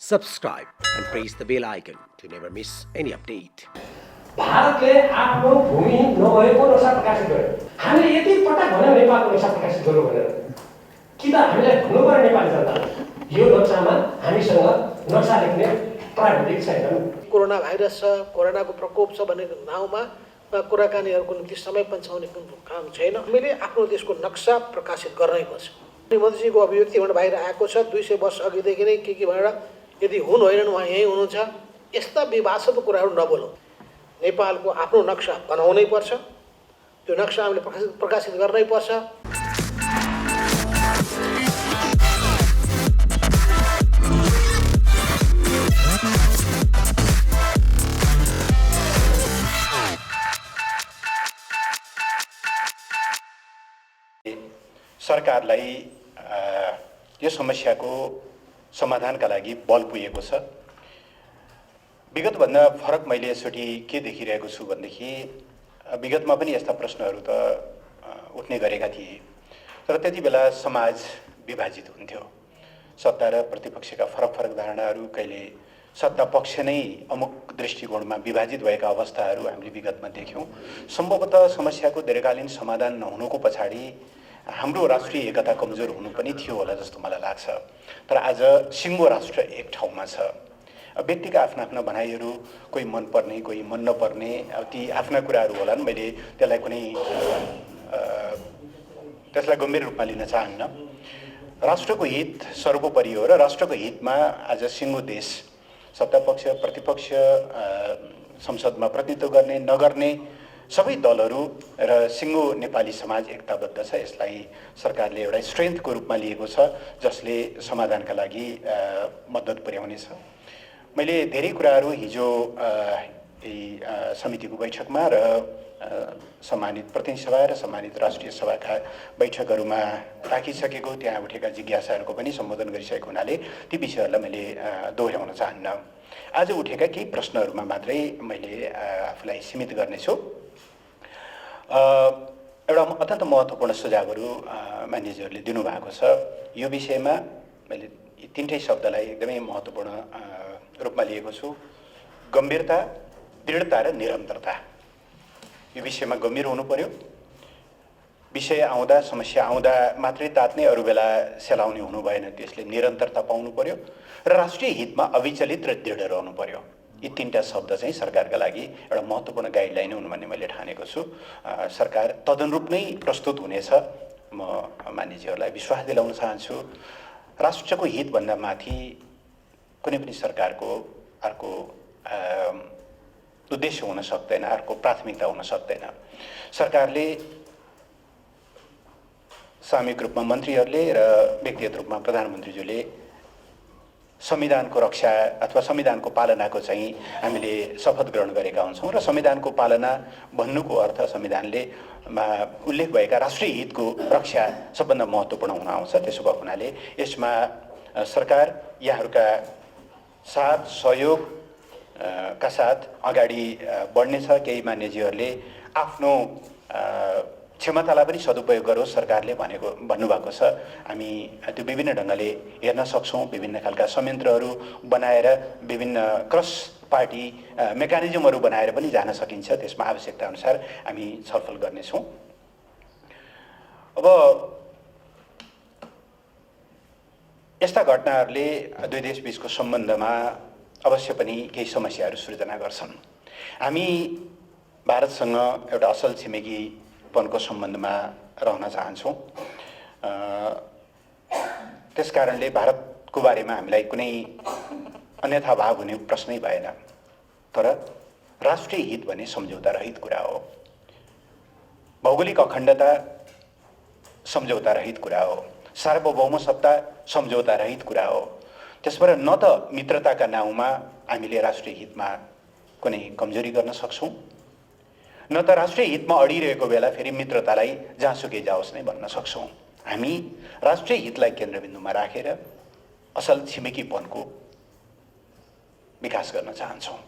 subscribe and press the bell icon to never miss any update. भारतले आफ्नो भूमि नभएको नक्सा प्रकाशित गर्यो। हामीले यति पटक भन्यो नेपालको नक्सा प्रकाशित गर्नु भनेर, कि त हामीले भन्नु पर्यो नेपाली जनतालाई यो नक्सामा हामीसँग नक्सा लेख्ने प्राविधिक छैन। कोरोना भाइरस छ, कोरोनाको प्रकोप छ भन्ने नाउँमा कुराकानीहरूको निम्ति समय पन्छाउने काम छैन। हामीले आफ्नो देशको नक्सा प्रकाशित गर्नै पर्छ। मोदीजीको अभिव्यक्ति भनेर बाहिर आएको छ 200 वर्ष अघिदेखि नै के भनेर, यदि हुन् होइनन् उहाँ यहीँ हुनुहुन्छ। यस्ता विवादसम्म कुराहरू नबोलौँ। नेपालको आफ्नो नक्सा बनाउनै पर्छ, त्यो नक्सा हामीले प्रकाशित गर्नै पर्छ। सरकारलाई यो समस्याको समाधानका लागि बल पुगेको छ। विगतभन्दा फरक मैले यसचोटि के देखिरहेको छु भनेदेखि, विगतमा पनि यस्ता प्रश्नहरू त उठ्ने गरेका थिए, तर त्यति बेला समाज विभाजित हुन्थ्यो। सत्ता र प्रतिपक्षका फरक फरक धारणाहरू, कहिले सत्ता पक्ष नै अमुक दृष्टिकोणमा विभाजित भएका अवस्थाहरू हामीले विगतमा देख्यौँ। सम्भवतः समस्याको दीर्घकालीन समाधान नहुनुको पछाडि हाम्रो राष्ट्रिय एकता कमजोर हुनु पनि थियो होला जस्तो मलाई लाग्छ। तर आज सिङ्गो राष्ट्र एक ठाउँमा छ। व्यक्तिका आफ्ना आफ्ना भनाइहरू, कोही मन पर्ने कोही मन नपर्ने, ती आफ्ना कुराहरू होलान्। मैले त्यसलाई गम्भीर रूपमा लिन चाहन्न। राष्ट्रको हित सर्वोपरि हो र राष्ट्रको हितमा आज सिङ्गो देश सत्तापक्ष प्रतिपक्ष, संसदमा प्रतिनिधित्व गर्ने नगर्ने सबै दलहरू र सिङ्गो नेपाली समाज एकताबद्ध छ। यसलाई सरकारले एउटा स्ट्रेन्थको रूपमा लिएको छ, जसले समाधानका लागि मद्दत पुर्याउनेछ। मैले धेरै कुराहरू हिजो समितिको बैठकमा र सम्मानित प्रतिनिधि सभा र सम्मानित राष्ट्रिय सभाका बैठकहरूमा राखिसकेको, त्यहाँ उठेका जिज्ञासाहरूको पनि सम्बोधन गरिसकेको हुनाले ती विषयहरूलाई मैले दोहोऱ्याउन चाहन्न। आज उठेका केही प्रश्नहरूमा मात्रै मैले आफूलाई सीमित गर्नेछु। एउटा अत्यन्त महत्त्वपूर्ण सुझावहरू मान्यजीहरूले दिनुभएको छ। यो विषयमा मैले यी तीनटै शब्दलाई एकदमै महत्त्वपूर्ण रूपमा लिएको छु। गम्भीरता, दृढता र निरन्तरता। यो विषयमा गम्भीर हुनु पर्यो। विषय आउँदा, समस्या आउँदा मात्रै तात्ने, अरू बेला सेलाउने हुनु भएन। त्यसले निरन्तरता पाउनु पर्यो र राष्ट्रिय हितमा अविचलित र दृढ रहनु पर्यो। यी तीनटा शब्द चाहिँ सरकारका लागि एउटा महत्त्वपूर्ण गाइडलाइन हुन् भन्ने मैले ठानेको छु। सरकार तदनुरूप नै प्रस्तुत हुनेछ। म मानिसहरूलाई विश्वास दिलाउन चाहन्छु। राष्ट्रको हितभन्दा माथि कुनै पनि सरकारको अर्को उद्देश्य हुन सक्दैन, अर्को प्राथमिकता हुन सक्दैन। सरकारले सामूहिक रूपमा मन्त्रीहरूले र व्यक्तिगत रूपमा प्रधानमन्त्रीज्यूले संविधानको रक्षा अथवा संविधानको पालनाको चाहिँ हामीले शपथ ग्रहण गरेका हुन्छौँ र संविधानको पालना भन्नुको अर्थ संविधानले उल्लेख भएका राष्ट्रिय हितको रक्षा सबभन्दा महत्त्वपूर्ण हुन आउँछ। त्यसो भएको हुनाले यसमा सरकार यहाँहरूका साथ सहयोग का साथ अगाडि बढ्नेछ। केही मान्यजीहरूले आफ्नो क्षमतालाई पनि सदुपयोग गरोस् सरकारले भन्नुभएको छ। हामी त्यो विभिन्न ढङ्गले हेर्न सक्छौँ। विभिन्न खालका संयन्त्रहरू बनाएर, विभिन्न क्रस पार्टी मेकानिजमहरू बनाएर पनि जान सकिन्छ। त्यसमा आवश्यकता अनुसार हामी छलफल गर्नेछौँ। अब यस्ता घटनाहरूले दुई देशबीचको सम्बन्धमा अवश्य पनि केही समस्याहरू सृजना गर्छन्। हामी भारतसँग एउटा असल छिमेकीपनको सम्बन्धमा रहन चाहन्छौँ। त्यसकारणले भारतको बारेमा हामीलाई कुनै अन्यथा भाव हुने प्रश्नै भएन। तर राष्ट्रिय हित भने सम्झौता रहित कुरा हो। भौगोलिक अखण्डता सम्झौता रहित कुरा हो। सार्वभौम सत्ता सम्झौता रहित कुरा हो। त्यसबाट न त मित्रताका नाउँमा हामीले राष्ट्रिय हितमा कुनै कमजोरी गर्न सक्छौँ, न त राष्ट्रिय हितमा अडिरहेको बेला फेरि मित्रतालाई जहाँसुकै जाओस् नै भन्न सक्छौँ। हामी राष्ट्रिय हितलाई केन्द्रबिन्दुमा राखेर असल छिमेकीपनको विकास गर्न चाहन्छौँ।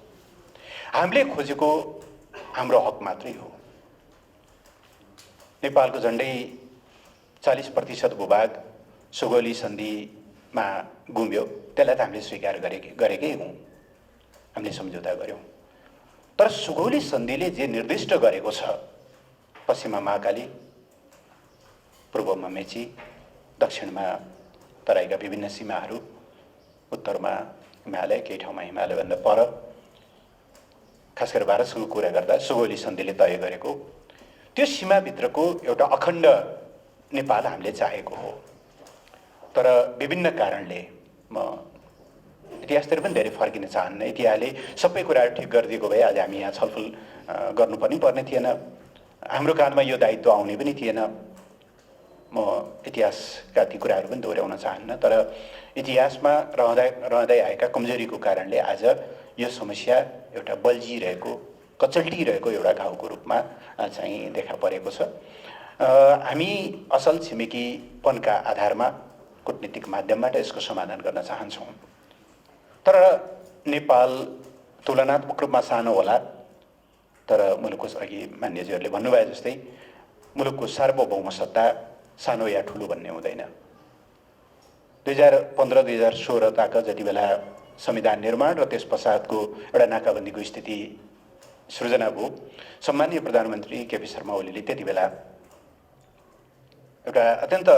हामीले खोजेको हाम्रो हक मात्रै हो। नेपालको झन्डै 40% भूभाग सुगौली सन्धि मा गुम्यो त्यसलाई त हामीले स्वीकार गरेकै हौँ, हामीले सम्झौता गऱ्यौँ। तर सुगौली सन्धिले जे निर्दिष्ट गरेको छ, पश्चिममा महाकाली, पूर्वमा मेची, दक्षिणमा तराईका विभिन्न सीमाहरू, उत्तरमा हिमालय, केही ठाउँमा हिमालयभन्दा पर, खास गरेर भारतसँग कुरा गर्दा सुगौली सन्धिले तय गरेको त्यो सीमाभित्रको एउटा अखण्ड नेपाल हामीले चाहेको हो। तर विभिन्न कारणले म इतिहासतिर पनि धेरै फर्किन चाहन्न। इतिहासले सबै कुराहरू ठिक गरिदिएको भए आज हामी यहाँ छलफल गर्नु पनि पर्ने थिएन, हाम्रो काँधमा यो दायित्व आउने पनि थिएन। म इतिहासका ती कुराहरू पनि दोहोऱ्याउन चाहन्न, तर इतिहासमा रहँदै आएका कमजोरीको कारणले आज यो समस्या एउटा बल्झिरहेको, कचल्टिरहेको एउटा घाउको रूपमा चाहिँ देखा परेको छ। हामी असल छिमेकीपनका आधारमा कूटनीतिक माध्यमबाट यसको समाधान गर्न चाहन्छौँ। तर नेपाल तुलनात्मक रूपमा सानो होला, तर मुलुकको, अघि मान्यजीहरूले भन्नुभए जस्तै मुलुकको सार्वभौम सत्ता सानो या ठुलो भन्ने हुँदैन। 2015-2016 ताक जति बेला संविधान निर्माण र त्यस पश्चातको एउटा नाकाबन्दीको स्थिति सृजना भयो, सम्माननीय प्रधानमन्त्री केपी शर्मा ओलीले त्यति बेला एउटा अत्यन्त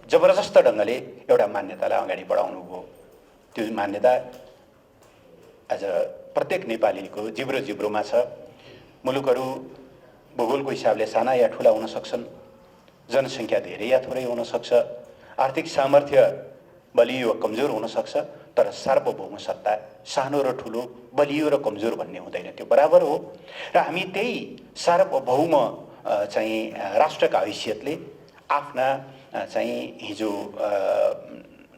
जबरजस्त ढङ्गले एउटा मान्यतालाई अगाडि बढाउनु भयो। त्यो मान्यता आज प्रत्येक नेपालीको जिब्रो जिब्रोमा छ। मुलुकहरू भूगोलको हिसाबले साना या ठुला हुन सक्छन्, जनसङ्ख्या धेरै या थोरै हुन सक्छ, आर्थिक सामर्थ्य बलियो वा कमजोर हुन सक्छ, तर सार्वभौम सत्ता सानो र ठुलो, बलियो र कमजोर भन्ने हुँदैन, त्यो बराबर हो। र हामी त्यही सार्वभौम चाहिँ राष्ट्रका हैसियतले आफ्ना चाहिँ हिजो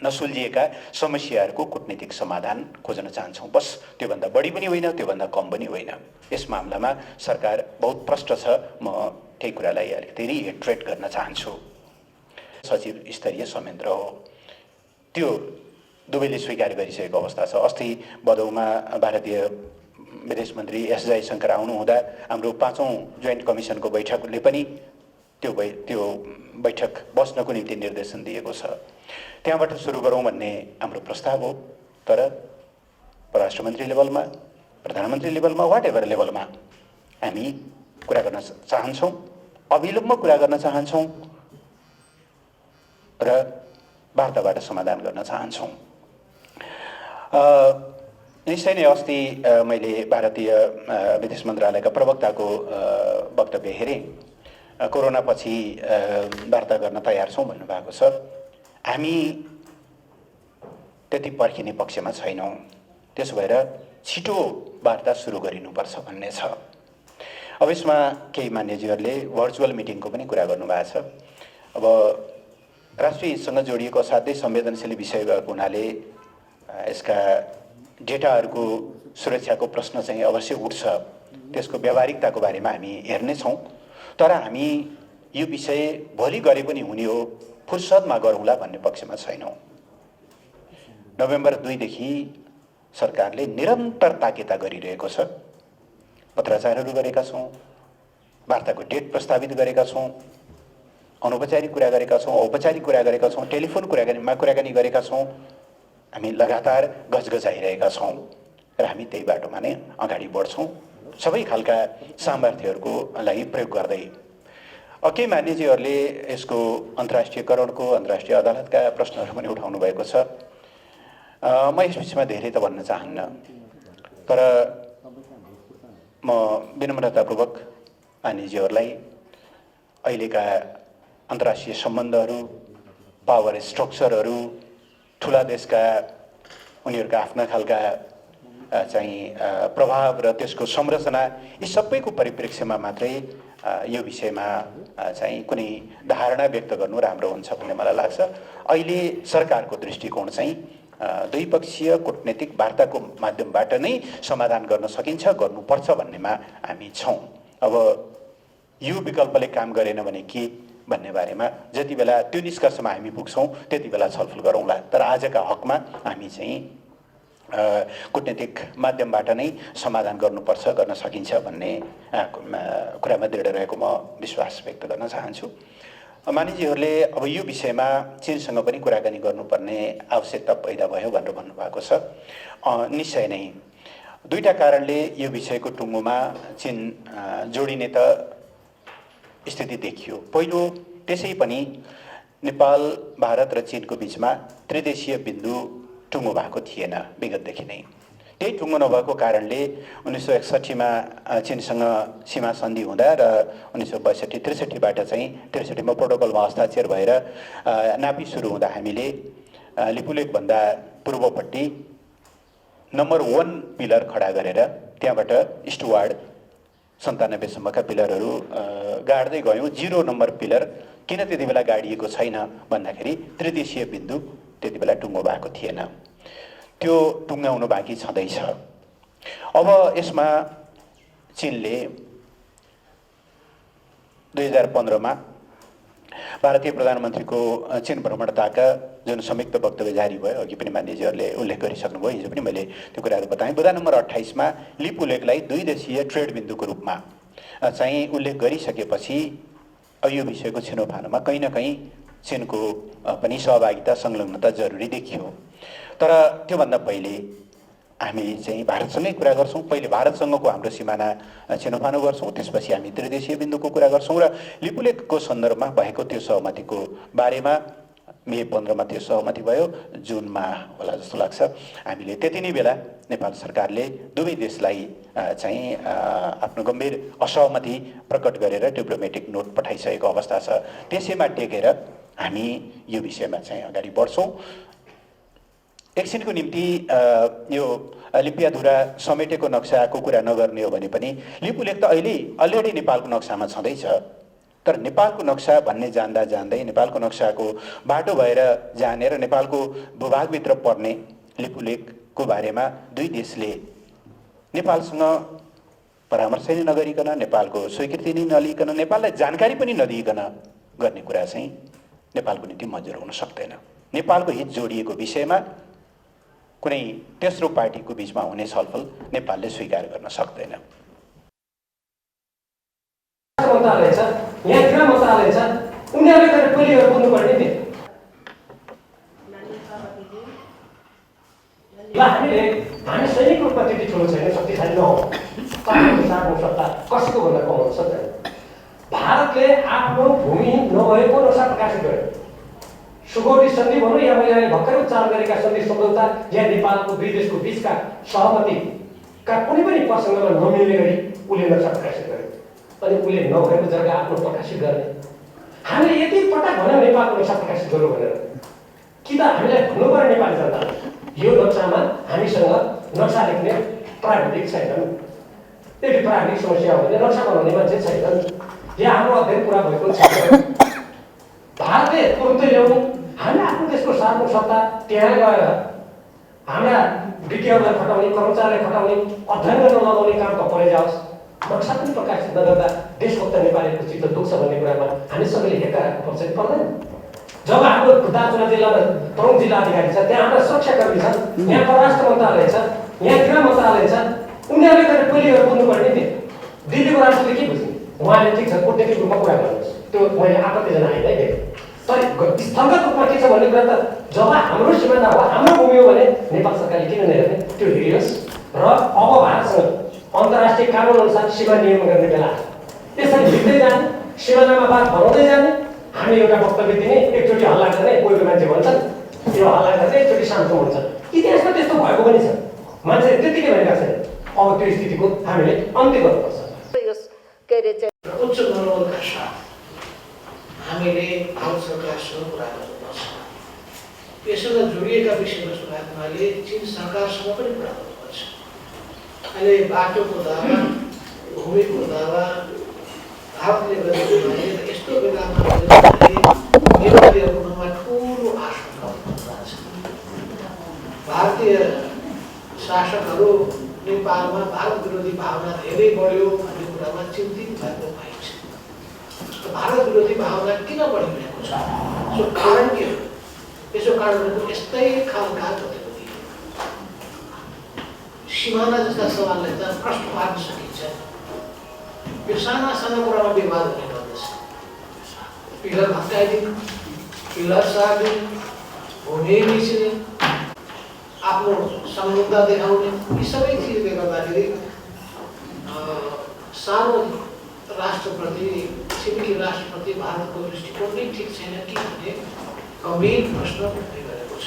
नसुल्झिएका समस्याहरूको कूटनीतिक समाधान खोज्न चाहन्छौँ। बस त्योभन्दा बढी पनि होइन, त्योभन्दा कम पनि होइन। यस मामलामा सरकार बहुत प्रष्ट छ। म त्यही कुरालाई अलिकति रिइटरेट गर्न चाहन्छु। सचिव स्तरीय संयन्त्र हो, त्यो दुवैले स्वीकार गरिसकेको अवस्था छ। अस्ति भदौमा भारतीय विदेश मन्त्री एस जयशङ्कर आउनुहुँदा हाम्रो 5औं जोइन्ट कमिसनको बैठकले पनि त्यो बैठक बस्नको निम्ति निर्देशन दिएको छ। त्यहाँबाट सुरु गरौँ भन्ने हाम्रो प्रस्ताव हो। तर परराष्ट्र मन्त्री लेभलमा, प्रधानमन्त्री लेभलमा, वाट एभर लेभलमा हामी कुरा गर्न चाहन्छौँ, अविलम्ब कुरा गर्न चाहन्छौँ र वार्ताबाट समाधान गर्न चाहन्छौँ। निश्चय नै अस्ति मैले भारतीय विदेश मन्त्रालयका प्रवक्ताको वक्तव्य हेरेँ। कोरोना पछि वार्ता गर्न तयार छौँ भन्नुभएको छ। हामी त्यति पर्खिने पक्षमा छैनौँ। त्यसो भएर छिटो वार्ता सुरु गरिनुपर्छ भन्ने छ। अब यसमा केही मान्यजीहरूले भर्चुअल मिटिङको पनि कुरा गर्नुभएको छ। अब राष्ट्रिय हितसँग जोडिएको असाध्यै संवेदनशील विषय भएको हुनाले यसका डेटाहरूको सुरक्षाको प्रश्न चाहिँ अवश्य उठ्छ। त्यसको व्यावहारिकताको बारेमा हामी हेर्नेछौँ। तर हामी यो विषय भोलि गरे पनि हुने हो, फुर्सदमा गरौँला भन्ने पक्षमा छैनौँ। नोभेम्बर 2 देखि सरकारले निरन्तर ताकेता गरिरहेको छ। पत्राचारहरू गरेका छौँ, वार्ताको डेट प्रस्तावित गरेका छौँ, अनौपचारिक कुरा गरेका छौँ, औपचारिक कुरा गरेका छौँ, टेलिफोन कुराकानी गरेका छौँ। हामी लगातार गजगजाइरहेका छौँ र हामी त्यही बाटोमा नै अगाडि बढ्छौँ, सबै खालका सामर्थ्यहरूको लागि प्रयोग गर्दै। केही मान्यजीहरूले यसको अन्तर्राष्ट्रियकरणको, अन्तर्राष्ट्रिय अदालतका प्रश्नहरू पनि उठाउनु भएको छ। म यस विषयमा धेरै त भन्न चाहन्न, तर म विनम्रतापूर्वक मान्यजीहरूलाई अहिलेका अन्तर्राष्ट्रिय सम्बन्धहरू, पावर स्ट्रक्चरहरू, ठुला देशका उनीहरूका आफ्ना खालका चाहिँ प्रभाव र त्यसको संरचना, यी सबैको परिप्रेक्ष्यमा मात्रै यो विषयमा चाहिँ कुनै धारणा व्यक्त गर्नु राम्रो हुन्छ भन्ने मलाई लाग्छ। अहिले सरकारको दृष्टिकोण चाहिँ द्विपक्षीय कूटनीतिक वार्ताको माध्यमबाट नै समाधान गर्न सकिन्छ, गर्नुपर्छ भन्नेमा हामी छौँ। अब यो विकल्पले काम गरेन भने के भन्ने बारेमा जति बेला त्यो निष्कर्षमा हामी पुग्छौँ त्यति बेला छलफल गरौँला। तर आजका हकमा हामी चाहिँ कूटनीतिक माध्यमबाट नै समाधान गर्नुपर्छ, गर्न सकिन्छ भन्ने कुरामा दृढ रहेको म विश्वास व्यक्त गर्न चाहन्छु। मानिसहरूले अब यो विषयमा चीनसँग पनि कुराकानी गर्नुपर्ने आवश्यकता पैदा भयो भनेर भन्नुभएको छ। निश्चय नै दुईटा कारणले यो विषयको टुङ्गोमा चीन जोडिने त स्थिति देखियो। पहिलो, त्यसै पनि नेपाल, भारत र चीनको बिचमा त्रिदेशीय बिन्दु टुङ्गो भएको थिएन विगतदेखि नै। त्यही टुङ्गो नभएको कारणले 1961मा चीनसँग सीमा सन्धि हुँदा र 1962-63बाट चाहिँ 63मा प्रोटोकलमा हस्ताक्षर भएर नापी सुरु हुँदा हामीले लिपुलेखभन्दा पूर्वपट्टि नम्बर 1 पिलर खडा गरेर त्यहाँबाट स्टुवार्ड 97सम्मका पिलरहरू गाड्दै गयौँ। 0 नम्बर पिलर किन त्यति बेला गाडिएको छैन भन्दाखेरि त्रिदेशीय बिन्दु त्यति बेला टुङ्गो भएको थिएन। त्यो टुङ्गाउनु बाँकी छँदैछ। अब यसमा चीनले 2015मा भारतीय प्रधानमन्त्रीको चीन भ्रमणताका जुन संयुक्त वक्तव्य जारी भयो, अघि पनि मान्यजीहरूले उल्लेख गरिसक्नुभयो, हिजो पनि मैले त्यो कुराहरू बताएँ। बुँदा नम्बर 28मा लिपुलेखलाई द्विदेशीय ट्रेड बिन्दुको रूपमा चाहिँ उल्लेख गरिसकेपछि अब यो विषयको छिनोफानोमा कहीँ न कहीँ चीनको पनि सहभागिता, संलग्नता जरुरी देखियो। तर त्योभन्दा पहिले हामी चाहिँ भारतसँगै कुरा गर्छौँ। पहिले भारतसँगको हाम्रो सिमाना छिनोफानो गर्छौँ, त्यसपछि हामी त्रिदेशीय बिन्दुको कुरा गर्छौँ र लिपुलेखको सन्दर्भमा भएको त्यो सहमतिको बारेमा मे 15मा त्यो सहमति भयो, जुनमा होला जस्तो लाग्छ। हामीले त्यति नै बेला नेपाल सरकारले दुवै देशलाई चाहिँ आफ्नो गम्भीर असहमति प्रकट गरेर डिप्लोमेटिक नोट पठाइसकेको अवस्था छ। त्यसैमा टेकेर हामी यो विषयमा चाहिँ अगाडि बढ्छौँ। एकछिनको निम्ति यो लिपियाधुरा समेटेको नक्साको कुरा नगर्ने हो भने पनि लिपुलेख त अहिले अलरेडी नेपालको नक्सामा छँदैछ। तर नेपालको नक्सा भन्ने जान्दा जान्दै नेपालको नक्साको बाटो भएर जाने र नेपालको भूभागभित्र पर्ने लिपुलेखको बारेमा दुई देशले नेपालसँग परामर्श नै नगरिकन, नेपालको स्वीकृति नै नलिकन, नेपाललाई जानकारी पनि नदिइकन गर्ने कुरा चाहिँ नेपालको निम्ति मन्जुर हुन सक्दैन। नेपालको हित जोडिएको विषयमा कुनै तेस्रो पार्टीको बीचमा हुने छलफल नेपालले स्वीकार गर्न सक्दैन। मन्त्रालय छ, यहाँ गृह मन्त्रालय छ, उनीहरूले गरेर पहिले गएर बुझ्नुपर्ने नि। ल हामी सैनिक रूपमा त्यति ठुलो छैन, शक्तिशाली नहौँ, सार्नु सत्ता कसैको भन्दा कमाउन सक्दैन। भारतले आफ्नो भूमि नभएको नक्सा प्रकाशित गर्यो। सुगौली सन्धि भनौँ या मैले भर्खरै उच्चारण गरेका सन्धि सम्झौता या नेपालको दुई देशको बिचका सहमतिका कुनै पनि प्रसङ्गमा नमिल्ने गरी उसले नक्सा प्रकाशित गर्यो। अनि उसले नभएको जग्गा आफ्नो प्रकाशित गर्ने। हामीले यति पटक भन्यौँ नेपालको नक्सा प्रकाशित गरौँ भनेर, कि त हामीलाई भन्नु पर्यो नेपाली जनताले यो नक्सामा हामीसँग नक्सा लेख्ने प्राविधिक छैनन्, यदि प्राविधिक समस्या हो भने नक्सा बनाउने मान्छे छैनन्, या हाम्रो अध्ययन पुरा भएको छैन। भारतले तुरुन्तै ल्याउने, हामी आफ्नो देशको सार्नु सत्ता त्यहाँ गएर हाम्रा विज्ञहरूलाई खटाउने, कर्मचारीलाई खटाउने, अध्ययन गर्न लगाउने काम त परै जाओस्। नक्सा पनि प्रकाशित नगर्दा देशभक्त नेपालीको चित्त दुख्छ भन्ने कुरामा हामी सबैले हेक्का राख्नुपर्छ कि पर्दैन? जब हाम्रो दार्चुला जिल्लामा प्रमुख जिल्ला अधिकारी छ, त्यहाँ हाम्रा सुरक्षाकर्मी छन्, यहाँ परराष्ट्र मन्त्रालय छ, यहाँ गृह मन्त्रालय छ, उनीहरूले गएर पहिले गएर बुझ्नुपर्ने नि। दिल्लीको राष्ट्रले के बुझ्ने? उहाँले ठिक छ कूटनीतिक रूपमा कुरा गर्नुहोस्, त्यो मैले आपत्ति जनाएँ है। तर स्थलगत रूपमा के छ भन्ने कुरा त जब हाम्रो सिमाना हो, हाम्रो भूमि हो भने नेपाल सरकारले किन नहेर्ने? त्यो हेरियोस्। र अब भारतसँग अन्तर्राष्ट्रिय कानुन अनुसार सीमा नियमन गर्ने बेला यसरी हिँड्दै जाने, सिमानामा बात बनाउँदै जाने, हामी एउटा वक्तव्य दिने, एकचोटि हल्ला गर्ने, कोही मान्छे भन्छन् यो हल्ला गर्ने, एकचोटि शान्त हुन्छ। इतिहासमा त्यस्तो भएको पनि छ, मान्छे त्यतिकै भइरहेको छैन। अब त्यो स्थितिको हामीले अन्त्य गर्नुपर्छ। उच्च मनोबलका साथ हामीले भारत सरकारसँग कुरा गर्नुपर्छ। यससँग जोडिएका विषयवस्तुका हुनाले चीन सरकारसँग पनि कुरा गर्नुपर्छ। अहिले बाटोको दावा, भूमिको दावा भारतले गरेको भने यस्तो बेलामा नेपालीहरूको मनमा ठुलो आशंका भएको छ। भारतीय शासकहरू नेपालमा भारत विरोधी भावना धेरै बढ्यो भन्ने कुरामा चिन्तित भएको पाइन्छ। भारत विरोधी भावना किन बढिरहेको छ? यसो कारण के हो? यसो कारणहरू यस्तै खालका गतिविधि सिमाना जस्ता सवाललाई त प्रश्न पार्न सकिन्छ। यो साना साना कुरामा विवाद हुने गर्दछ। पिलर भत्काइदिने, पिलर सार्ने, भूमि मिचिने, आफ्नो संलग्नता देखाउने, यी सबै चिजले गर्दाखेरि सार्वजनिक राष्ट्रप्रति, छिमेकी राष्ट्रप्रति भारतको दृष्टिकोण नै ठिक छैन कि भन्ने गम्भीर प्रश्न उठिरहेको छ।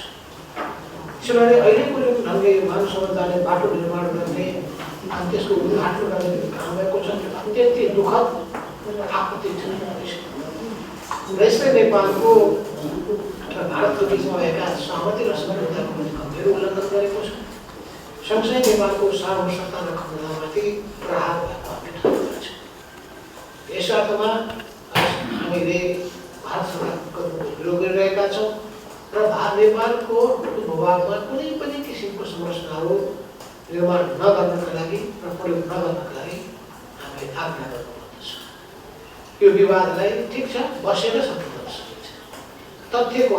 त्यसैले अहिलेको जुन ढङ्गले मानव समुदायले बाटो निर्माण गर्ने अनि त्यसको उद्घाटन गर्ने काम भएको छ, त्यो अत्यन्तै दुःखद आपत्तिजनक विषय। यसले नेपालको र भारतको बिचमा भएका सहमति र सम्झौताको पनि गम्भीर उल्लङ्घन गरेको छ। सँगसँगै नेपालको सार्वभौमता र अखण्डतामाथि प्रहार भएको ठाउँको छ। यस अर्थमा हामीले भारत सरकारको विरोध गरिरहेका छौँ र नेपालको भूभागमा कुनै पनि किसिमको संरचनाहरू निर्माण नगर्नका लागि र प्रयोग नगर्नका लागि हामीले आग्रह गर्नुपर्दछ। यो विवादलाई ठिक छ बसेर सम्झौता गर्न सकिन्छ, तथ्यको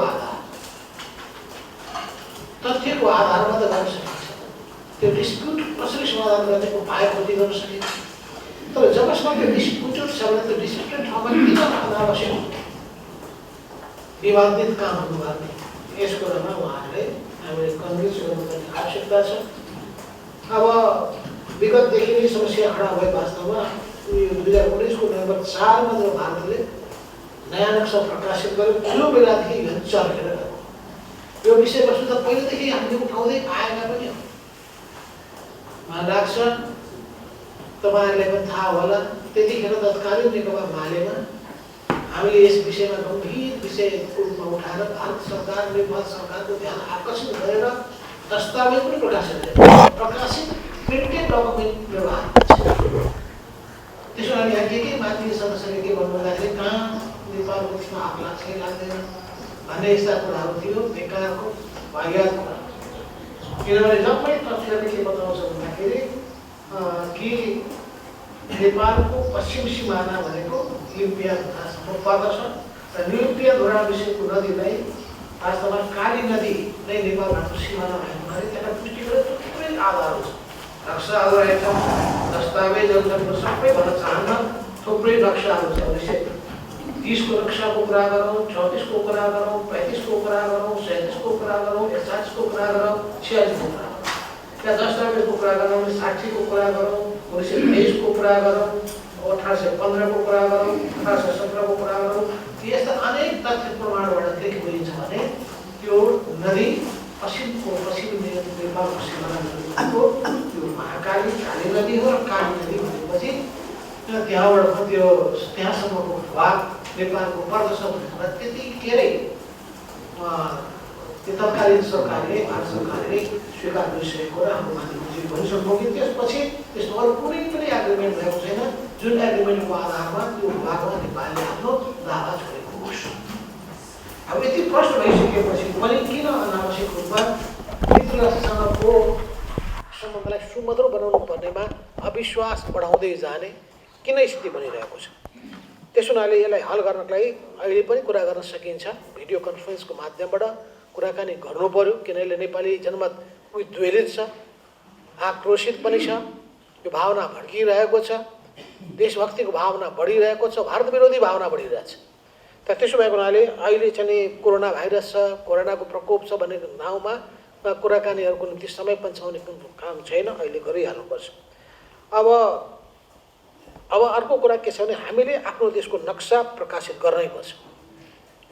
आधारमा त गर्न सकिन्छ। त्यो डिस्प्युट कसरी समाधान गर्ने उपाय खोजी गर्न सकिन्छ। तर जबसम्म त्यो डिस्प्युटेड छ भने त्यो डिस्प्युटेड ठाउँमा किन अनावश्यक विवादित कामहरू गर्ने, यस कुरामा उहाँहरूले हामीले कन्भिन्स गर्नुपर्ने आवश्यकता छ। अब विगतदेखि नै समस्या खडा भए वास्तवमा 2019को नोभेम्बर 4मा जब भारतले नयाँ नक्सा प्रकाशित गर्यो, त्यो बेलादेखि यो चर्केर गयो। यो विषयवस्तु त पहिलेदेखि हामीले उठाउँदै आएका पनि हो। मलाई लाग्छ तपाईँहरूलाई पनि थाहा होला, त्यतिखेर तत्कालीन नेकपा मालेमा हामीले यस विषयमा गम्भीर विषयको रूपमा उठाएर भारत सरकार नेपाल सरकारको ध्यान आकर्षित गरेर दस्तावेज पनि प्रकाशित प्रिन्टेड डकुमेन्ट व्यवहार गर्छ। त्यसो भने यहाँ के माथि सदस्यले के भन्नुभन्दाखेरि कहाँ नेपालको त्यसमा हात लाग्छ कि लाग्दैन भन्ने यस्ता कुराहरू थियो, बेकारको वाहियात कुरा। किनभने जम्मै तथ्यले के बताउँछ भन्दाखेरि कि नेपालको पश्चिम सिमाना भनेको लिम्पिया धुरासम्म पर्दछ र लिम्पिया धुरा विषयको नदीलाई वास्तवमा काली नदी नै नेपालको सिमाना भएको हुनाले त्यसलाई पुष्टि गरेर थुप्रै आधारहरू छ, नक्साहरू रहेका दस्तावेजहरू छन्। सबै भन्न चाहन्न, थुप्रै नक्साहरू छ। 1930को नक्साको कुरा गरौँ, 34को कुरा गरौँ, 35को कुरा गरौँ, 37को कुरा गरौँ, 41को कुरा गरौँ, 46को कुरा गरौँ, त्यहाँ दस्तावेजको कुरा गरौँ, 60को कुरा गरौँ, 1923को कुरा गरौँ, 1815को कुरा गरौँ, 1817को कुरा गरौँ, यस्ता अनेक तथ्य प्रमाणबाट के बुझिन्छ भने त्यो नदी पश्चिमको नेपालको सिमानाको त्यो महाकाली काली नदी हो र काली नदी भनेपछि त्यहाँबाट त्यो त्यहाँसम्मको भाग नेपालको पर्दछ भनेर त्यतिखेरै तत्कालीन सरकारले भारत सरकारले स्वीकार गरिसकेको र हाम्रो माथि भनिसक्नु कि त्यसपछि त्यस्तो अरू कुनै पनि एग्रिमेन्ट भएको छैन जुन एग्रिमेन्टको आधारमा त्यो भागमा नेपालले आफ्नो दावा छोडेको होस्। अब यति प्रश्न भइसकेपछि पनि किन अनावश्यक रूपमा मित्रसँगको सम्बन्धलाई सुमधुर बनाउनु पर्नेमा अविश्वास बढाउँदै जाने किन स्थिति बनिरहेको छ। त्यसो हुनाले यसलाई हल गर्नको लागि अहिले पनि कुरा गर्न सकिन्छ, भिडियो कन्फरेन्सको माध्यमबाट कुराकानी गर्नु पर्यो। किन यसले नेपाली जनमत उद्वेलित छ, आक्रोशित पनि छ, यो भावना भड्किरहेको छ, देशभक्तिको भावना बढिरहेको छ, भारत विरोधी भावना बढिरहेछ। तर त्यसो भएको हुनाले अहिले चाहिँ कोरोना भाइरस छ, कोरोनाको प्रकोप छ भन्ने नाउँमा कुराकानीहरूको निम्ति समय पन्छाउने काम छैन, अहिले गरिहाल्नुपर्छ। अब अर्को कुरा के छ भने हामीले आफ्नो देशको नक्सा प्रकाशित गर्नै पर्छ।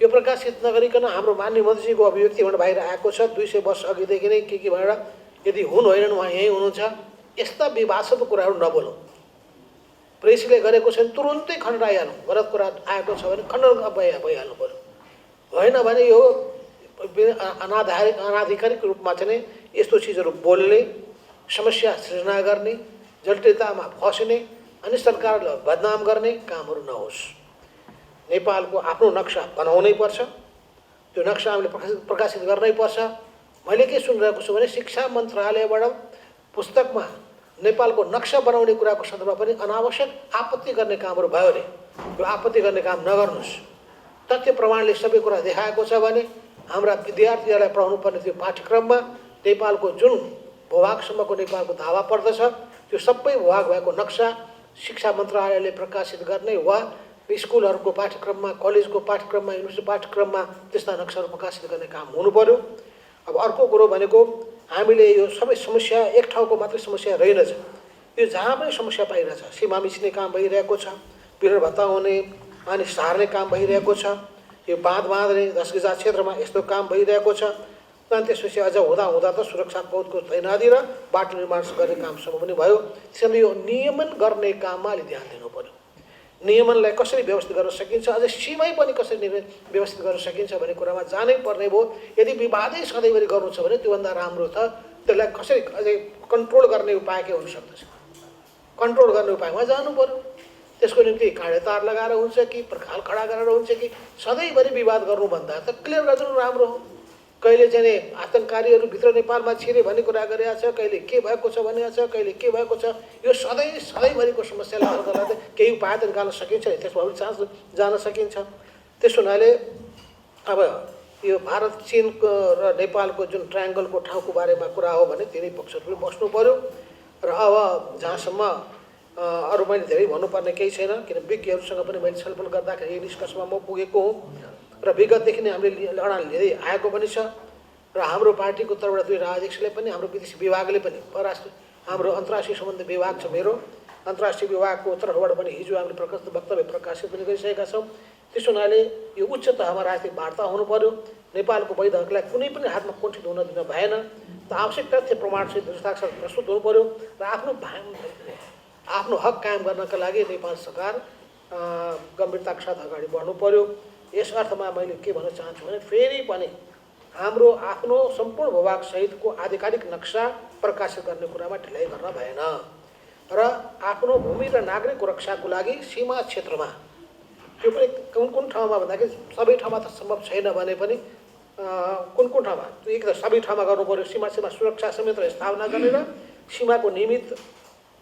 यो प्रकाशित नगरिकन हाम्रो माननीय मन्त्रीजीको अभिव्यक्ति भनेर बाहिर आएको छ 200 वर्ष अघिदेखि नै के भनेर, यदि हुन होइनन् उहाँ यहीँ हुनुहुन्छ, यस्ता विवादको कुराहरू नबोलौँ। प्रेसले गरेको छ भने तुरुन्तै खण्ड आइहाल्नु, गलत कुरा आएको छ भने खण्डन भइहाल्नु पर्यो। होइन भने यो अनाधिकारिक रूपमा चाहिँ यस्तो चिजहरू बोल्ने, समस्या सृजना गर्ने, जटिलतामा फस्ने अनि सरकारलाई बदनाम गर्ने कामहरू नहोस्। नेपालको आफ्नो नक्सा बनाउनै पर्छ, त्यो नक्सा हामीले प्रकाशित गर्नै पर्छ। मैले के सुनिरहेको छु भने शिक्षा मन्त्रालयबाट पुस्तकमा नेपालको नक्सा बनाउने कुराको सन्दर्भमा पनि अनावश्यक आपत्ति गर्ने कामहरू भयो अरे, यो आपत्ति गर्ने काम नगर्नुहोस्। तथ्य प्रमाणले सबै कुरा देखाएको छ भने हाम्रा विद्यार्थीहरूलाई पढाउनु पर्ने त्यो पाठ्यक्रममा नेपालको जुन भूभागसम्मको नेपालको दावा पर्दछ त्यो सबै भूभाग भएको नक्सा शिक्षा मन्त्रालयले प्रकाशित गर्ने वा स्कुलहरूको पाठ्यक्रममा, कलेजको पाठ्यक्रममा, युनिभर्सिटी पाठ्यक्रममा त्यस्ता नक्साहरू प्रकाशित गर्ने काम हुनु पर्यो। अब अर्को कुरो भनेको हामीले यो सबै समस्या एक ठाउँको मात्रै समस्या रहेनछ, यो जहाँ पनि समस्या पाइरहेछ। सीमा मिच्ने काम भइरहेको छ, पिरियड भत्ता हुने अनि सार्ने काम भइरहेको छ, यो बाँध बाँध्ने 10 गजा क्षेत्रमा यस्तो काम भइरहेको छ। अनि त्यसपछि अझ हुँदा त सुरक्षा पौधको तैनाती र बाटो निर्माण गर्ने कामसम्म पनि भयो। त्यसैले यो नियमन गर्ने काममा अलि ध्यान दिनु पर्यो। नियमनलाई कसरी व्यवस्थित गर्न सकिन्छ, अझै सीमै पनि कसरी व्यवस्थित गर्न सकिन्छ भन्ने कुरामा जानै पर्ने भयो। यदि विवादै सधैँभरि गर्नु छ भने त्योभन्दा राम्रो त त्यसलाई कसरी अझै कन्ट्रोल गर्ने उपाय के हुन सक्दछ, कन्ट्रोल गर्ने उपायमा जानु पर्यो। त्यसको निम्ति काँडे तार लगाएर हुन्छ कि पर्खाल खडा गरेर हुन्छ कि सधैँभरि विवाद गर्नुभन्दा त क्लियर गरिदिनु राम्रो हो। कहिले चाहिँ आतङ्ककारीहरू भित्र नेपालमा छिरे भन्ने कुरा गरिरहेको छ, कहिले के भएको छ भनेको छ, कहिले के भएको छ। यो सधैँभरिको समस्यालाई हल गर्न केही उपाय त निकाल्न सकिन्छ, त्यसमा पनि चान्स जान सकिन्छ। त्यसो हुनाले अब यो भारत चीनको र नेपालको जुन ट्रायङ्गलको ठाउँको बारेमा कुरा हो भने तिनै पक्षहरू पनि बस्नु पर्यो। र अब जहाँसम्म अरू मैले धेरै भन्नुपर्ने केही छैन, किन विज्ञहरूसँग पनि मैले छलफल गर्दाखेरि यही निष्कर्षमा म पुगेको हुँ। र विगतदेखि नै हामीले लडाइँ लिँदै आएको पनि छ। र हाम्रो पार्टीको तर्फबाट 2 राजाध्यक्षले पनि, हाम्रो विदेश विभागले पनि, हाम्रो अन्तर्राष्ट्रिय सम्बन्ध विभाग छ मेरो, अन्तर्राष्ट्रिय विभागको तर्फबाट पनि हिजो हामीले वक्तव्य प्रकाशित पनि गरिसकेका छौँ। त्यसो हुनाले यो उच्च तहमा राजनीतिक वार्ता हुनु पर्यो। नेपालको वैध हकलाई कुनै पनि हातमा कुण्ठित हुन दिन भएन। त आवश्यक तथ्य प्रमाणसहित हस्ताक्षर प्रस्तुत हुनु पर्यो र आफ्नो हक कायम गर्नका लागि नेपाल सरकार गम्भीरताका साथ अगाडि बढ्नु पर्यो। यस अर्थमा मैले के भन्न चाहन्छु भने फेरि पनि हाम्रो आफ्नो सम्पूर्ण भूभाग सहितको आधिकारिक नक्सा प्रकाशित गर्ने कुरामा ढिलाइ गर्न भएन र आफ्नो भूमि र नागरिक रक्षाको लागि सीमा क्षेत्रमा त्यो पनि कुन ठाउँमा भन्दाखेरि सबै ठाउँमा त सम्भव छैन भने पनि कुन ठाउँमा एक त सबै ठाउँमा गर्नु पर्यो। सीमा सुरक्षा समिति स्थापना गरेर सीमाको नियमित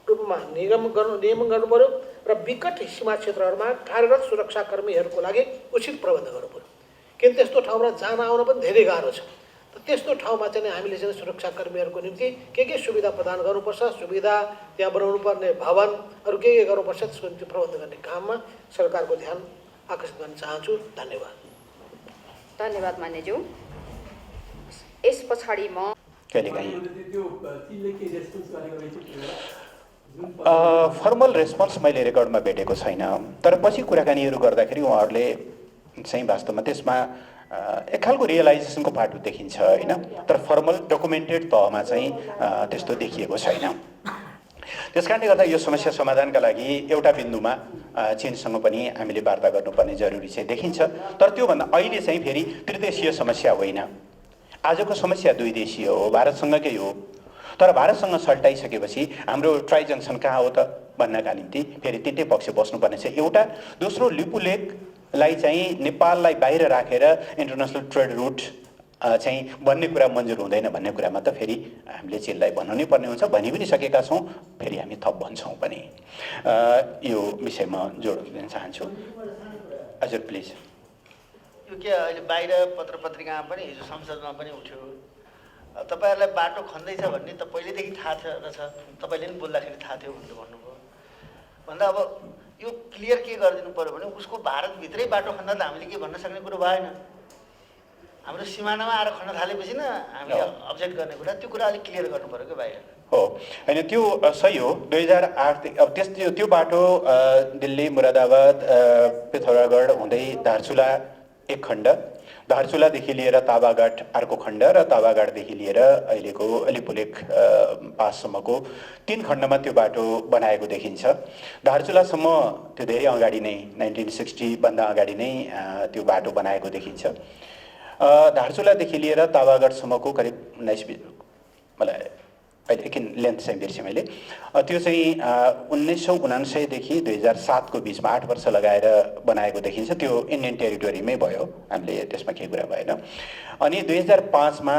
रूपमा नियमन गर्नु पर्यो र विकट सीमा क्षेत्रहरूमा कार्यरत सुरक्षाकर्मीहरूको लागि उचित प्रबन्ध गर्नु पर्यो। किन त्यस्तो ठाउँमा जान आउन पनि धेरै गाह्रो छ। त त्यस्तो ठाउँमा चाहिँ हामीले चाहिँ सुरक्षाकर्मीहरूको निम्ति के सुविधा प्रदान गर्नुपर्छ, सुविधा त्यहाँ बनाउनु पर्ने भवनहरू के गर्नुपर्छ, त्यसको निम्ति प्रबन्ध गर्ने काममा सरकारको ध्यान आकर्षित गर्न चाहन्छु। धन्यवाद। धन्यवाद मान्यज्यू। यस पछाडि म फर्मल रेस्पोन्स मैले रेकर्डमा भेटेको छैन, तर पछि कुराकानीहरू गर्दाखेरि उहाँहरूले चाहिँ वास्तवमा त्यसमा एक खालको रियलाइजेसनको पाटो देखिन्छ होइन, तर फर्मल डकुमेन्टेड तहमा चाहिँ त्यस्तो देखिएको छैन। त्यस कारणले गर्दा यो समस्या समाधानका लागि एउटा बिन्दुमा चीनसँग पनि हामीले वार्ता गर्नुपर्ने जरुरी चाहिँ देखिन्छ। तर त्योभन्दा अहिले चाहिँ फेरि त्रिदेशीय समस्या होइन, आजको समस्या 2 देशीय हो, भारतसँगकै हो। तर भारतसँग सल्टाइसकेपछि हाम्रो ट्राई जङ्सन कहाँ हो त भन्नका निम्ति फेरि तिनटै पक्ष बस्नुपर्ने छ। एउटा दोस्रो लिपुलेखलाई चाहिँ नेपाललाई बाहिर राखेर इन्टरनेसनल ट्रेड रुट चाहिँ भन्ने कुरा मन्जुर हुँदैन भन्ने कुरामा त फेरि हामीले चीनलाई भन्नु नै पर्ने हुन्छ, भनि पनि सकेका छौँ, फेरि हामी थप भन्छौँ पनि। यो विषयमा जोड दिन चाहन्छु। हजुर प्लिज। यो के अहिले बाहिर पत्र पत्रिकामा पनि हिजो संसदमा पनि उठ्यो, तपाईँहरूलाई बाटो खन्दैछ भन्ने त पहिल्यैदेखि थाहा रहेछ, तपाईँले पनि बोल्दाखेरि थाहा थियो भनेर भन्नुभयो। भन्दा अब यो क्लियर के गरिदिनु पऱ्यो भने उसको भारतभित्रै बाटो खन्दा त हामीले के भन्न सक्ने कुरो भएन। हाम्रो सिमानामा आएर खन्न थालेपछि न हामीले अब्जेक्ट गर्ने कुरा, त्यो कुरा अलिक क्लियर गर्नु पऱ्यो क्या बाहिर हो होइन। त्यो सही हो। 2008 अब त्यो बाटो दिल्ली, मुरादाबाद, पिथौरागढ हुँदै धारचुला एक खण्ड, धारचुलादेखि लिएर ताबाघाट अर्को खण्ड र ताबाघाटदेखि लिएर अहिलेको लिपुलेख पाससम्मको 3 खण्डमा त्यो बाटो बनाएको देखिन्छ। धारचुलासम्म त्यो धेरै अगाडि नै 1960 भन्दा अगाडि नै त्यो बाटो बनाएको देखिन्छ। धारचुलादेखि लिएर ताबाघाटसम्मको करिब 19 मलाई अहिले एकछिन लेन्थ चाहिँ बिर्सेँ मैले, त्यो चाहिँ 1999 देखि 2007 को बिचमा 8 वर्ष लगाएर बनाएको देखिन्छ। त्यो इन्डियन टेरिटोरीमै भयो, हामीले त्यसमा केही कुरा भएन। अनि 2005 मा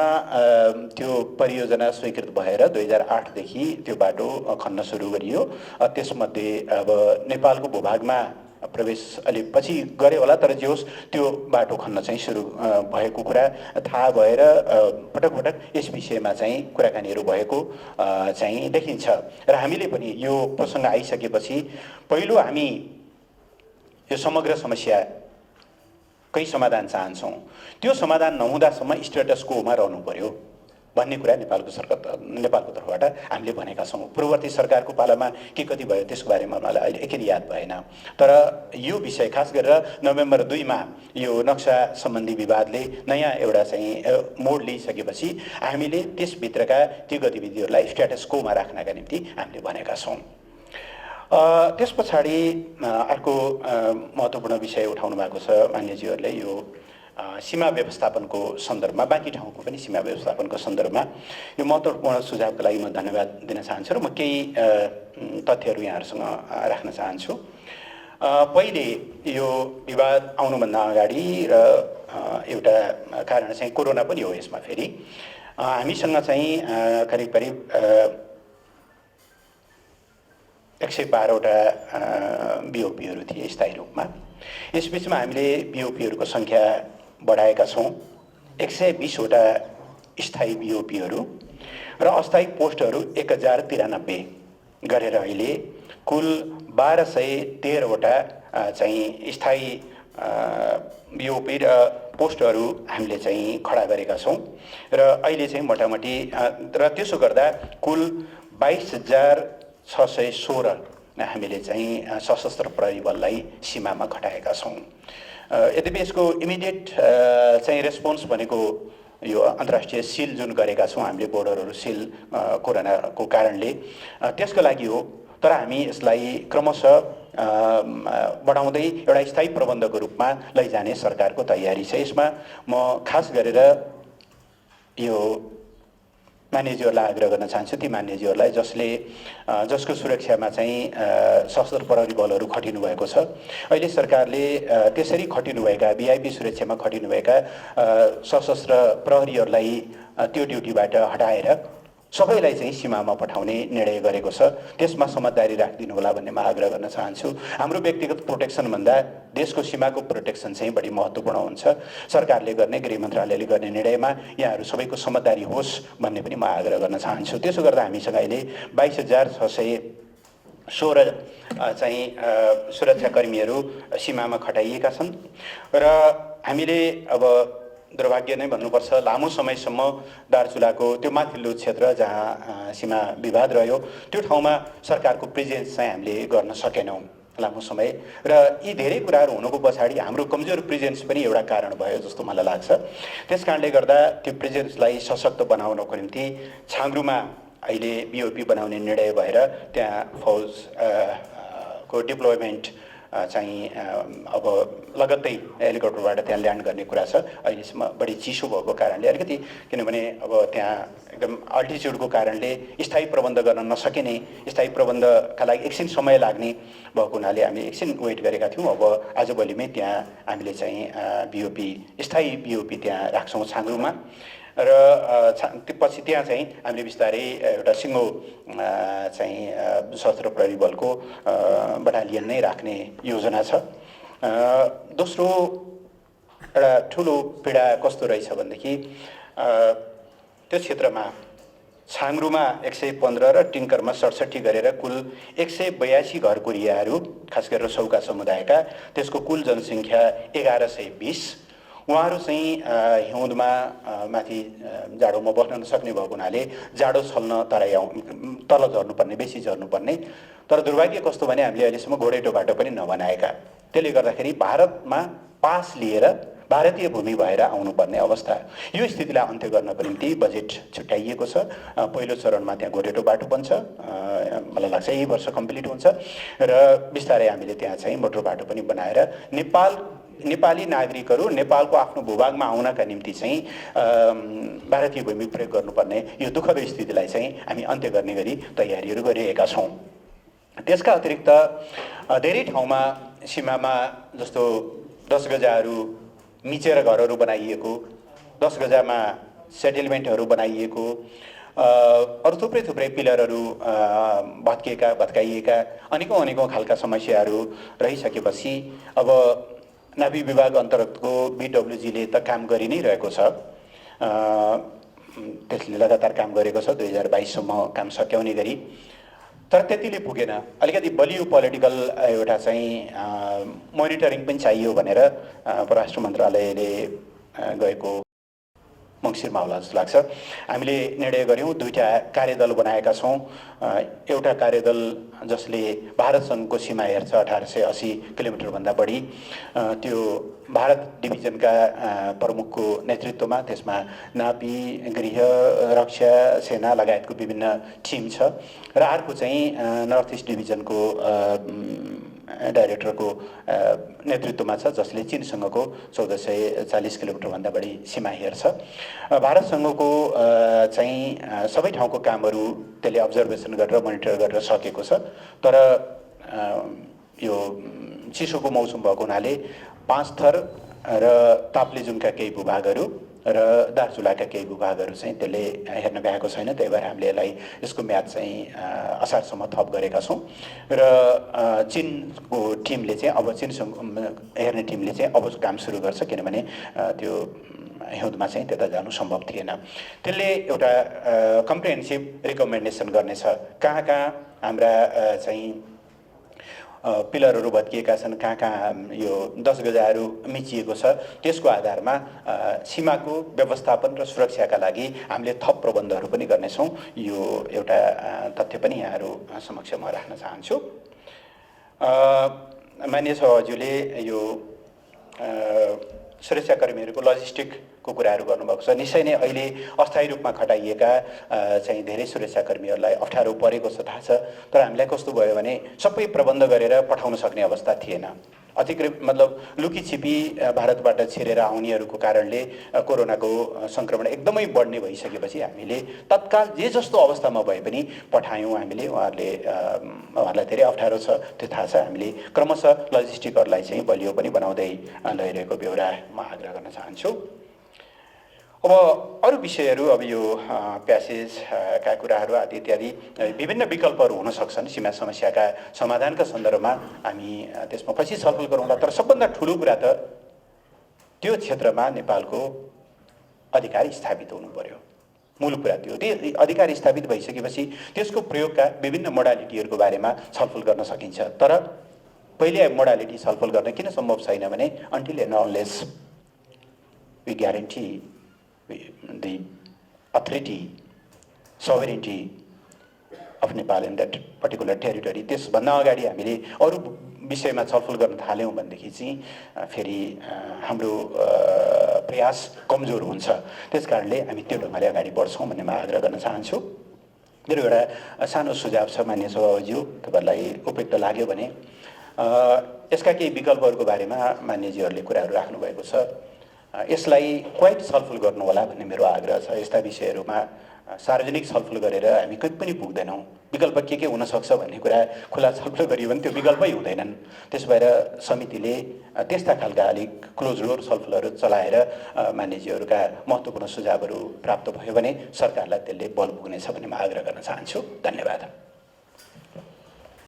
त्यो परियोजना स्वीकृत भएर 2008 देखि त्यो बाटो खन्न सुरु गरियो। त्यसमध्ये अब नेपालको भूभागमा प्रवेश अलि पछि गरे होला, तर जे होस् त्यो बाटो खन्न चाहिँ सुरु भएको कुरा थाहा भएर पटक पटक यस विषयमा चाहिँ कुराकानीहरू भएको चाहिँ देखिन्छ। र हामीले पनि यो प्रसङ्ग आइसकेपछि पहिलो हामी यो समग्र समस्याकै समाधान चाहन्छौँ, त्यो समाधान नहुँदासम्म स्टेटस कोमा रहनु पर्यो भन्ने कुरा नेपालको तर्फबाट हामीले भनेका छौँ। पूर्ववर्ती सरकारको पालामा के कति भयो त्यसको बारेमा मलाई अहिले एकै याद भएन, तर यो विषय खास गरेर नोभेम्बर 2 मा यो नक्सा सम्बन्धी विवादले नयाँ एउटा चाहिँ मोड लिइसकेपछि हामीले त्यसभित्रका ती गतिविधिहरूलाई स्ट्याटस कोमा राख्नका निम्ति हामीले भनेका छौँ। त्यस पछाडि अर्को महत्त्वपूर्ण विषय उठाउनु भएको छ मान्यज्यूहरूले, यो सीमा व्यवस्थापनको सन्दर्भमा, बाँकी ठाउँको पनि सीमा व्यवस्थापनको सन्दर्भमा यो महत्त्वपूर्ण सुझावको लागि म धन्यवाद दिन चाहन्छु र म केही तथ्यहरू यहाँहरूसँग राख्न चाहन्छु। पहिले यो विवाद आउनुभन्दा अगाडि र एउटा कारण चाहिँ कोरोना पनि हो यसमा। फेरि हामीसँग चाहिँ करिब 112वटा बिओपीहरू थिए स्थायी रूपमा। यसबिचमा हामीले बिओपीहरूको सङ्ख्या बढाएका छौँ, 120वटा स्थायी बिओपीहरू र अस्थायी पोस्टहरू 1093 गरेर अहिले कुल 1213वटा चाहिँ स्थायी बिओपी र पोस्टहरू हामीले चाहिँ खडा गरेका छौँ र अहिले चाहिँ मोटामोटी र त्यसो गर्दा कुल 22,616 हामीले चाहिँ सशस्त्र प्रहरी बललाई सीमामा खटाएका छौँ। यद्यपि यसको इमिडिएट चाहिँ रेस्पोन्स भनेको यो अन्तर्राष्ट्रिय सिल जुन गरेका छौँ हामीले, बोर्डरहरू सिल कोरोनाको कारणले, त्यसको लागि हो। तर हामी यसलाई क्रमशः बढाउँदै एउटा स्थायी प्रबन्धको रूपमा लैजाने सरकारको तयारी छ। यसमा म खास गरेर यो मान्यज्यूहरूलाई आग्रह गर्न चाहन्छु, ती मान्यज्यूहरूलाई जसको सुरक्षामा चाहिँ सशस्त्र प्रहरी बलहरू खटिनु भएको छ। अहिले सरकारले त्यसरी खटिनुभएका भिआइपी सुरक्षामा खटिनुभएका सशस्त्र प्रहरीहरूलाई त्यो ड्युटीबाट हटाएर सबैलाई चाहिँ सीमामा पठाउने निर्णय गरेको छ। त्यसमा समझदारी राखिदिनु होला भन्ने म आग्रह गर्न चाहन्छु। हाम्रो व्यक्तिगत प्रोटेक्सनभन्दा देशको सीमाको प्रोटेक्सन चाहिँ बढी महत्त्वपूर्ण हुन्छ। सरकारले गर्ने, गृह मन्त्रालयले गर्ने निर्णयमा यहाँहरू सबैको समझदारी होस् भन्ने पनि म आग्रह गर्न चाहन्छु। त्यसो गर्दा हामीसँग अहिले 22,616 चाहिँ सुरक्षाकर्मीहरू सीमामा खटाइएका छन् र हामीले अब दुर्भाग्य नै भन्नुपर्छ, लामो समयसम्म दार्चुलाको त्यो माथिल्लो क्षेत्र जहाँ सीमा विवाद रह्यो त्यो ठाउँमा सरकारको प्रेजेन्स चाहिँ हामीले गर्न सकेनौँ लामो समय। र यी धेरै कुराहरू हुनुको पछाडि हाम्रो कमजोर प्रेजेन्स पनि एउटा कारण भयो जस्तो मलाई लाग्छ। त्यस कारणले गर्दा त्यो प्रेजेन्सलाई सशक्त बनाउनको निम्ति छाङ्ग्रुमा अहिले बिओपी बनाउने निर्णय भएर त्यहाँ फौज को डिप्लोयमेन्ट चाहिँ अब लगत्तै हेलिकप्टरबाट त्यहाँ ल्यान्ड गर्ने कुरा छ। अहिलेसम्म बढी चिसो भएको कारणले अलिकति, किनभने अब त्यहाँ एकदम अल्टिच्युडको कारणले स्थायी प्रबन्ध गर्न नसकिने, स्थायी प्रबन्धका लागि एकछिन समय लाग्ने भएको हुनाले हामी एकछिन वेट गरेका थियौँ। अब आजभोलिमै त्यहाँ हामीले चाहिँ बिओपी, स्थायी बिओपी त्यहाँ राख्छौँ छाङ्ग्रुमा र पछि त्यहाँ चाहिँ हामीले बिस्तारै एउटा सिङ्गो चाहिँ सशस्त्र प्रहरी बलको बटालियन नै राख्ने योजना छ। दोस्रो एउटा ठुलो पीडा कस्तो रहेछ भनेदेखि त्यो क्षेत्रमा छाङ्ग्रुमा 115 र टिङ्करमा 67 गरेर कुल 182 घरकुरियाहरू, खास गरेर सौका समुदायका, त्यसको कुल जनसङ्ख्या 1120। उहाँहरू चाहिँ हिउँदमा माथि जाडोमा बस्न नसक्ने भएको हुनाले जाडो छल्न तल झर्नुपर्ने, बेसी झर्नुपर्ने। तर दुर्भाग्य कस्तो भने हामीले अहिलेसम्म घोडेटो बाटो पनि नबनाएका। त्यसले गर्दाखेरि भारतमा पास लिएर भारतीय भूमि भएर आउनुपर्ने अवस्था। यो स्थितिलाई अन्त्य गर्नको निम्ति बजेट छुट्याइएको छ। पहिलो चरणमा त्यहाँ घोडेटो बाटो बन्छ, मलाई लाग्छ यही वर्ष कम्प्लिट हुन्छ र बिस्तारै हामीले त्यहाँ चाहिँ मोटर बाटो पनि बनाएर नेपाली नागरिकहरू नेपालको आफ्नो भूभागमा आउनका निम्ति चाहिँ भारतीय भूमि प्रयोग गर्नुपर्ने यो दुःखद स्थितिलाई चाहिँ हामी अन्त्य गर्ने गरी तयारीहरू गरिरहेका छौँ। त्यसका अतिरिक्त धेरै ठाउँमा सीमामा जस्तो 10 गजाहरू मिचेर घरहरू बनाइएको, 10 गजामा सेटलमेन्टहरू बनाइएको, अरू थुप्रै पिलरहरू भत्काइएका अनेकौँ खालका समस्याहरू रहिसकेपछि अब नाभी विभाग अन्तर्गतको बिडब्ल्युजीले त काम गरि नै रहेको छ। त्यसले लगातार काम गरेको छ 2022 सम्म काम सक्याउने गरी। तर त्यतिले पुगेन। अलिकति बलियो पोलिटिकल एउटा चाहिँ मोनिटरिङ पनि चाहियो भनेर परराष्ट्र मन्त्रालयले गएको मङ्सिरमा होला जस्तो लाग्छ। हामीले निर्णय गऱ्यौँ, 2टा कार्यदल बनाएका छौँ। एउटा कार्यदल जसले भारतसँगको सीमा हेर्छ 1880 किलोमिटरभन्दा बढी, त्यो भारत डिभिजनका प्रमुखको नेतृत्वमा, त्यसमा नापी, गृह, रक्षा, सेना लगायतको विभिन्न टिम छ। र अर्को चाहिँ नर्थ इस्ट डिभिजनको डाइरेक्टरको नेतृत्वमा छ, जसले चीनसँगको 1440 किलोमिटरभन्दा बढी सीमा हेर्छ। भारतसँगको चाहिँ सबै ठाउँको कामहरू त्यसले अब्जर्भेसन गरेर मोनिटर गरेर सकेको छ। तर यो चिसोको मौसम भएको हुनाले पाँचथर र ताप्लेजुङका केही भूभागहरू र दार्चुलाका केही भूभागहरू चाहिँ त्यसले हेर्न भ्याएको छैन। त्यही भएर हामीले यसलाई यसको म्याद चाहिँ असारसम्म थप गरेका छौँ। र चीनको टिमले चाहिँ अब चीनसँग हेर्ने टिमले चाहिँ अब काम सुरु गर्छ, किनभने त्यो हिउँदमा चाहिँ त्यता जानु सम्भव थिएन। त्यसले एउटा कम्प्रिहेन्सिभ रिकमेन्डेसन गर्नेछ, कहाँ कहाँ हाम्रा चाहिँ पिलरहरू भत्किएका छन्, कहाँ कहाँ यो 10 गजाहरू मिचिएको छ, त्यसको आधारमा सीमाको व्यवस्थापन र सुरक्षाका लागि हामीले थप प्रबन्धहरू पनि गर्नेछौँ। यो एउटा तथ्य पनि यहाँहरू समक्ष म राख्न चाहन्छु। माननीय सभाज्यूले यो सुरक्षाकर्मीहरूको लजिस्टिकको कुराहरू गर्नुभएको छ। निश्चय नै अहिले अस्थायी रूपमा खटाइएका चाहिँ धेरै सुरक्षाकर्मीहरूलाई अप्ठ्यारो परेको छ, थाहा छ। तर हामीलाई कस्तो भयो भने सबै प्रबन्ध गरेर पठाउन सक्ने अवस्था थिएन। अधिकृत मतलब लुकी छिपी भारतबाट छिरेर आउनेहरूको कारणले कोरोनाको सङ्क्रमण एकदमै बढ्ने भइसकेपछि हामीले तत्काल जे जस्तो अवस्थामा भए पनि पठायौँ हामीले। उहाँहरूलाई धेरै अप्ठ्यारो छ, त्यो थाहा छ। हामीले क्रमशः लजिस्टिकहरूलाई चाहिँ बलियो पनि बनाउँदै लैरहेको बेहोरा म आग्रह गर्न चाहन्छु। अब अरू विषयहरू, अब यो प्यासेजका कुराहरू आदि इत्यादि विभिन्न विकल्पहरू हुन सक्छन् सीमा समस्याका समाधानका सन्दर्भमा, हामी त्यसमा पछि छलफल गरौँला। तर सबभन्दा ठुलो कुरा त त्यो क्षेत्रमा नेपालको अधिकार स्थापित हुनु पर्यो। मूल कुरा त्यो अधिकार स्थापित भइसकेपछि त्यसको प्रयोगका विभिन्न मोडालिटीहरूको बारेमा छलफल गर्न सकिन्छ। तर पहिले मोडालिटी छलफल गर्न किन सम्भव छैन भने until and unless we guarantee the authority, sovereignty of Nepal in that particular territory, त्यसभन्दा अगाडि हामीले अरू विषयमा छलफल गर्न थाल्यौँ भनेदेखि चाहिँ फेरि हाम्रो प्रयास कमजोर हुन्छ। त्यसकारणले हामी त्यो ढङ्गले अगाडि बढ्छौँ भन्ने म आग्रह गर्न चाहन्छु। मेरो एउटा सानो सुझाव छ माननीय सभाज्यू, तपाईँहरूलाई उपयुक्त लाग्यो भने यसका केही विकल्पहरूको बारेमा मान्यज्यूहरूले कुराहरू राख्नुभएको छ, यसलाई क्वाइट छलफल गर्नु होला भन्ने मेरो आग्रह छ। यस्ता विषयहरूमा सार्वजनिक छलफल गरेर हामी कहीँ पनि पुग्दैनौँ। विकल्प के हुन सक्छ भन्ने कुरा खुला छलफल गरियो भने त्यो विकल्पै हुँदैनन्। त्यसो भएर समितिले त्यस्ता खालका अलिक क्लोज डोर छलफलहरू चलाएर मान्यज्यूहरूका महत्त्वपूर्ण सुझावहरू प्राप्त भयो भने सरकारलाई त्यसले बल पुग्नेछ भन्ने म आग्रह गर्न चाहन्छु। धन्यवाद।